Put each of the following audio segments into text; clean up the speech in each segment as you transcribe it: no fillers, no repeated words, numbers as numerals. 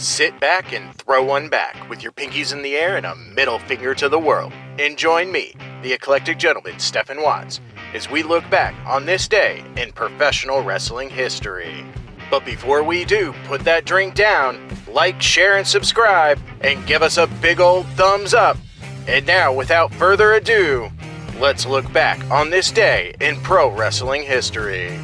Sit back and throw one back with your pinkies in the air and a middle finger to the world. And join me, the eclectic gentleman Stephen Watts, as we look back on this day in professional wrestling history. But before we do, put that drink down, like, share, and subscribe, and give us a big old thumbs up. And now, without further ado, let's look back on this day in pro wrestling history.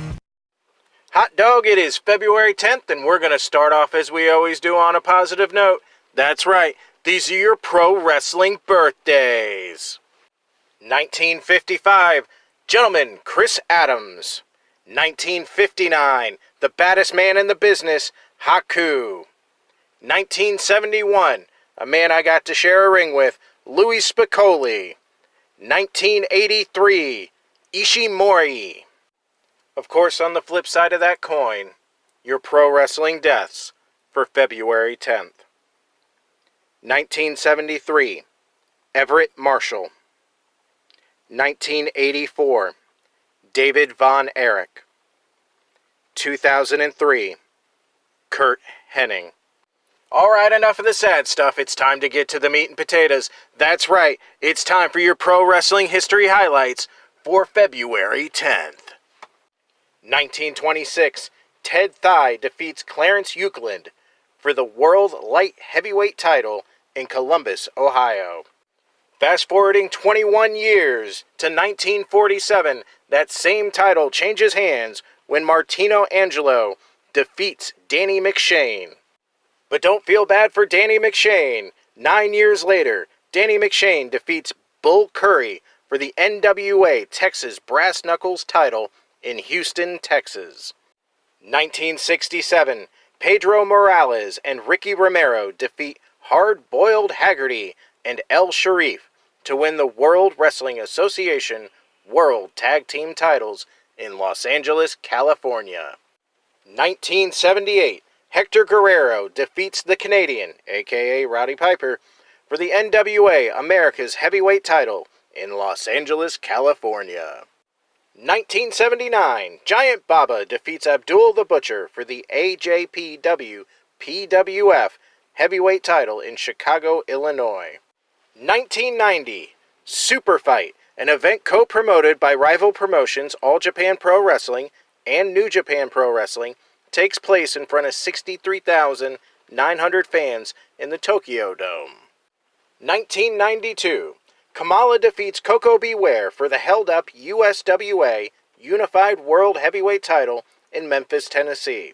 Hot dog, it is February 10th, and we're going to start off as we always do on a positive note. That's right, these are your pro wrestling birthdays. 1955, gentleman Chris Adams. 1959, the baddest man in the business, Haku. 1971, a man I got to share a ring with, Louis Spicolli. 1983, Ishimori. Of course, on the flip side of that coin, your pro wrestling deaths for February 10th. 1973, Everett Marshall. 1984, David Von Erich. 2003, Kurt Hennig. Alright, enough of the sad stuff. It's time to get to the meat and potatoes. That's right, it's time for your pro wrestling history highlights for February 10th. 1926, Ted Thigh defeats Clarence Euclid for the World Light Heavyweight title in Columbus, Ohio. Fast forwarding 21 years to 1947, that same title changes hands when Martino Angelo defeats Danny McShane. But don't feel bad for Danny McShane. 9 years later, Danny McShane defeats Bull Curry for the NWA Texas Brass Knuckles title in Houston, Texas. 1967, Pedro Morales and Ricky Romero defeat Hard Boiled Haggerty and El Sharif to win the World Wrestling Association World Tag Team titles in Los Angeles, California. 1978, Hector Guerrero defeats the Canadian, aka Roddy Piper, for the NWA America's Heavyweight title in Los Angeles, California. 1979, Giant Baba defeats Abdul the Butcher for the AJPW PWF Heavyweight title in Chicago, Illinois. 1990, Super Fight, an event co-promoted by rival promotions All Japan Pro Wrestling and New Japan Pro Wrestling, takes place in front of 63,900 fans in the Tokyo Dome. 1992, Kamala defeats Koko Beware for the held-up USWA Unified World Heavyweight title in Memphis, Tennessee.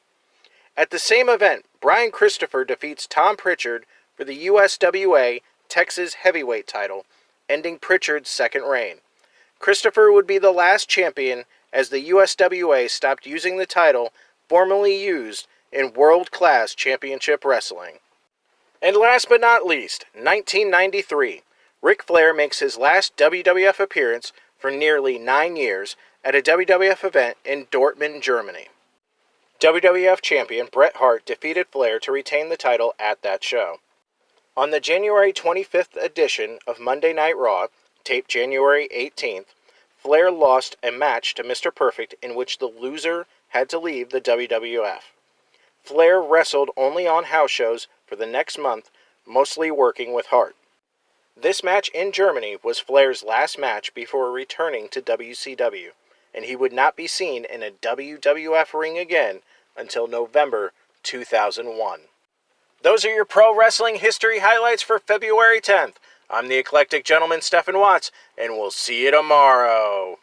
At the same event, Brian Christopher defeats Tom Pritchard for the USWA Texas Heavyweight title, ending Pritchard's second reign. Christopher would be the last champion as the USWA stopped using the title formerly used in world-class championship wrestling. And last but not least, 1993, Ric Flair makes his last WWF appearance for nearly 9 years at a WWF event in Dortmund, Germany. WWF champion Bret Hart defeated Flair to retain the title at that show. On the January 25th edition of Monday Night Raw, taped January 18th, Flair lost a match to Mr. Perfect in which the loser had to leave the WWF. Flair wrestled only on house shows for the next month, mostly working with Hart. This match in Germany was Flair's last match before returning to WCW, and he would not be seen in a WWF ring again until November 2001. Those are your pro wrestling history highlights for February 10th. I'm the eclectic gentleman Stephen Watts, and we'll see you tomorrow.